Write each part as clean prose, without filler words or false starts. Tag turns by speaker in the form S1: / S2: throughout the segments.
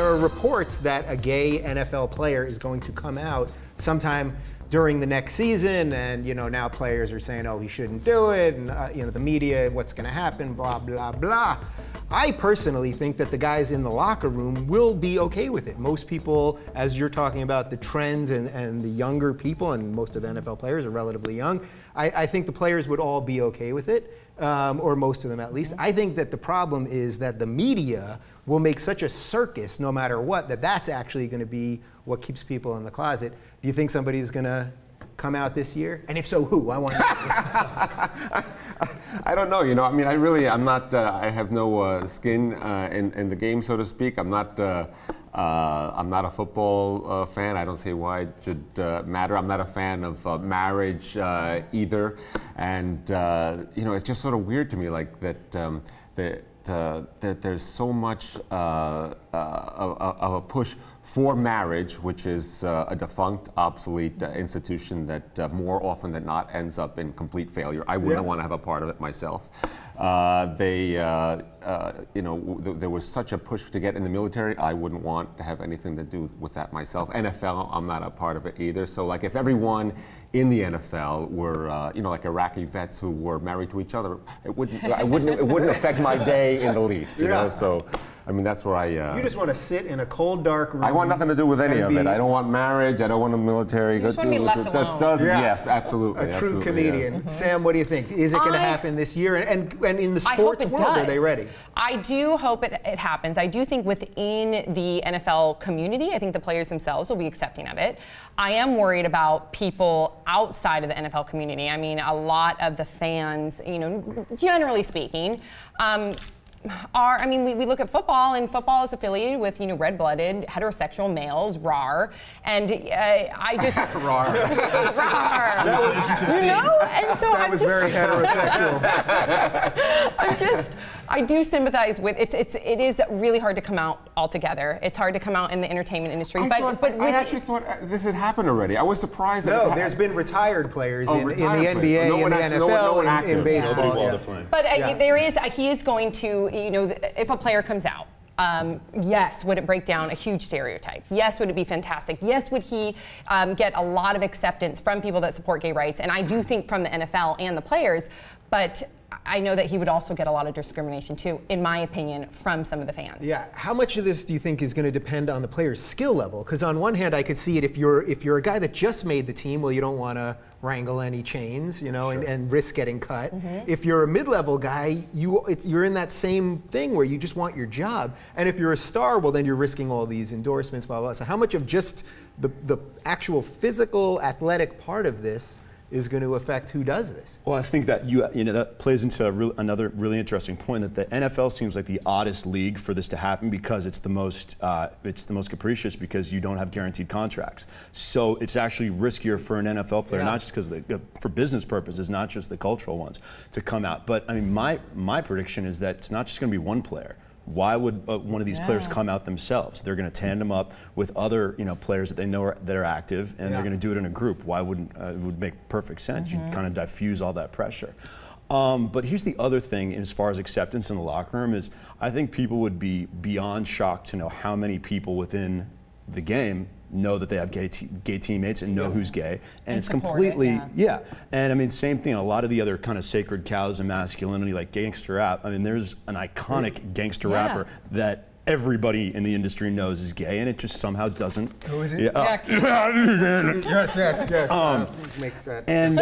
S1: there are reports that a gay NFL player is going to come out sometime during the next season, and now players are saying, oh, he shouldn't do it, and the media, what's going to happen, blah, blah, blah. I personally think that the guys in the locker room will be okay with it. Most people, as you're talking about the trends and the younger people, and most of the NFL players are relatively young, I think the players would all be okay with it, or most of them at least. I think that the problem is that the media will make such a circus, no matter what, that's actually going to be what keeps people in the closet. Do you think somebody's going to come out this year? And if so, who? I want to
S2: I don't know. I mean, I'm not. I have no skin in the game, so to speak. I'm not a football fan. I don't see why it should matter. I'm not a fan of marriage either, and it's just sort of weird to me, like that there's so much of a push for marriage, which is a defunct, obsolete institution that more often than not ends up in complete failure. I wouldn't want to have a part of it myself. There was such a push to get in the military. I wouldn't want to have anything to do with that myself. NFL, I'm not a part of it either. So, like, if everyone in the NFL were, like Iraqi vets who were married to each other, it wouldn't affect my day in the least. You know, so. I mean, that's where I...
S1: you just want to sit in a cold, dark room.
S2: I want nothing to do with any of it. I don't want marriage. I don't want a military.
S3: You just want to be left alone.
S2: Yes, absolutely.
S1: A true comedian. Yes. Sam, what do you think? Is it going to happen this year? And in the sports world, are they ready?
S3: I do hope it happens. I do think within the NFL community, I think the players themselves will be accepting of it. I am worried about people outside of the NFL community. I mean, a lot of the fans, generally speaking, we look at football, and football is affiliated with, red-blooded, heterosexual males, rar, and I just...
S2: rar.
S3: rar. And so
S1: that was very heterosexual.
S3: I do sympathize with, it is really hard to come out altogether. It's hard to come out in the entertainment industry.
S2: I actually thought this had happened already. I was surprised that
S1: No, there's been retired players in the NBA, in the NFL, in baseball.
S3: But he is going to, if a player comes out, yes, would it break down a huge stereotype? Yes, would it be fantastic? Yes, would he get a lot of acceptance from people that support gay rights? And I do think from the NFL and the players, but I know that he would also get a lot of discrimination too, in my opinion, from some of the fans.
S1: Yeah, how much of this do you think is going to depend on the player's skill level? Because on one hand, I could see it if you're a guy that just made the team, well, you don't want to wrangle any chains, and risk getting cut. If you're a mid-level guy, you're in that same thing where you just want your job. And if you're a star, well, then you're risking all these endorsements, blah, blah. So how much of just the actual physical, athletic part of this is going to affect who does this?
S4: Well, I think that that plays into another really interesting point, that the NFL seems like the oddest league for this to happen, because it's the most capricious, because you don't have guaranteed contracts. So it's actually riskier for an NFL player, not just because for business purposes, not just the cultural ones, to come out. But I mean, my prediction is that it's not just going to be one player. Why would one of these players come out themselves? They're going to tandem up with other players that they know that are active, and they're going to do it in a group. Why wouldn't it would make perfect sense? You kind of diffuse all that pressure. But here's the other thing, as far as acceptance in the locker room, is I think people would be beyond shocked to know how many people within the game know that they have gay teammates and know who's gay, and it's completely And I mean, same thing. A lot of the other kind of sacred cows of masculinity, like gangster rap. I mean, there's an iconic gangster rapper that everybody in the industry knows is gay, and it just somehow doesn't.
S1: Who is it? Yes. Make that.
S4: And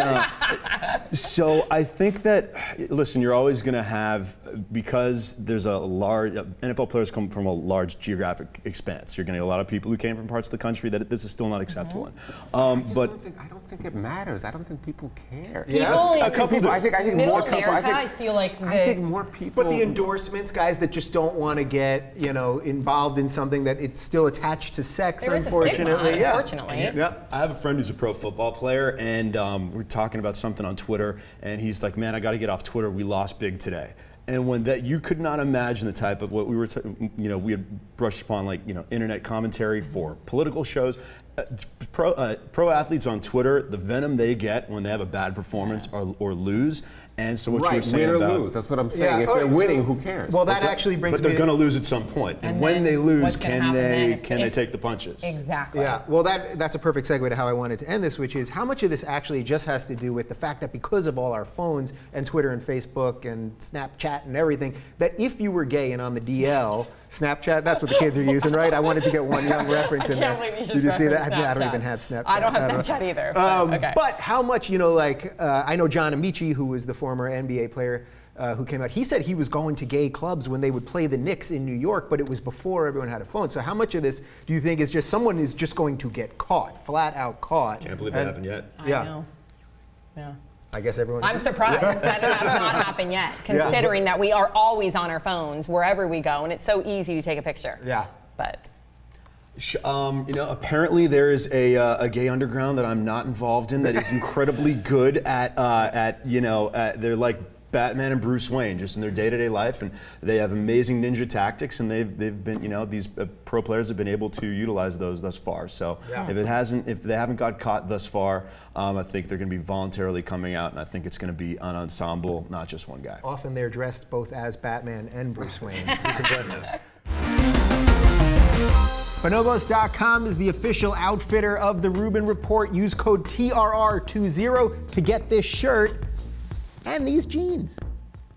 S4: so I think that, listen, you're always going to have, because there's a large, NFL players come from a large geographic expanse. You're going to get a lot of people who came from parts of the country that this is still not acceptable in.
S2: I don't think it matters. I don't think people care.
S3: A
S4: couple do.
S2: I think more people.
S3: I feel like
S2: I think more people.
S1: But the endorsements, guys that just don't want to get involved in something that it's still attached to sex, unfortunately.
S3: Unfortunately.
S4: I have a friend who's a pro football player, and we're talking about something on Twitter, and he's like, "Man, I got to get off Twitter. We lost big today." And when you could not imagine the type of what we were, we had brushed upon, like, internet commentary for political shows. Pro athletes on Twitter, the venom they get when they have a bad performance or lose, And so what
S2: right,
S4: you were saying
S2: win or
S4: about
S2: lose. That's what I'm saying. If they're winning, who cares?
S1: Well, that actually brings
S4: but they're
S1: me
S4: going to lose at some point. And when
S3: then
S4: they lose,
S3: what's gonna happen then
S4: can they take the punches?
S3: Exactly.
S1: Yeah, well, that's a perfect segue to how I wanted to end this, which is how much of this actually just has to do with the fact that because of all our phones and Twitter and Facebook and Snapchat and everything, that if you were gay and on the DL, Snapchat, that's what the kids are using, right? I wanted to get one young reference in there. Did you see that? I don't even have Snapchat.
S3: I don't have Snapchat either. Okay.
S1: But how much, like, I know John Amici, who was the former NBA player, who came out, he said he was going to gay clubs when they would play the Knicks in New York, but it was before everyone had a phone. So how much of this do you think is just someone is just going to get caught, flat out caught?
S4: Can't believe it happened yet.
S1: Yeah.
S3: I know. Yeah.
S1: I guess everyone.
S3: I'm surprised that it has not happened yet, considering that we are always on our phones wherever we go, and it's so easy to take a picture.
S1: Yeah.
S3: But.
S4: Apparently there is a gay underground that I'm not involved in that is incredibly good at they're like Batman and Bruce Wayne just in their day-to-day life, and they have amazing ninja tactics, and they've been, these pro players have been able to utilize those thus far. So if they haven't got caught thus far, I think they're going to be voluntarily coming out, and I think it's going to be an ensemble, not just one guy.
S1: Often they're dressed both as Batman and Bruce Wayne. Bonobos.com is the official outfitter of the Rubin Report. Use code TRR20 to get this shirt and these jeans.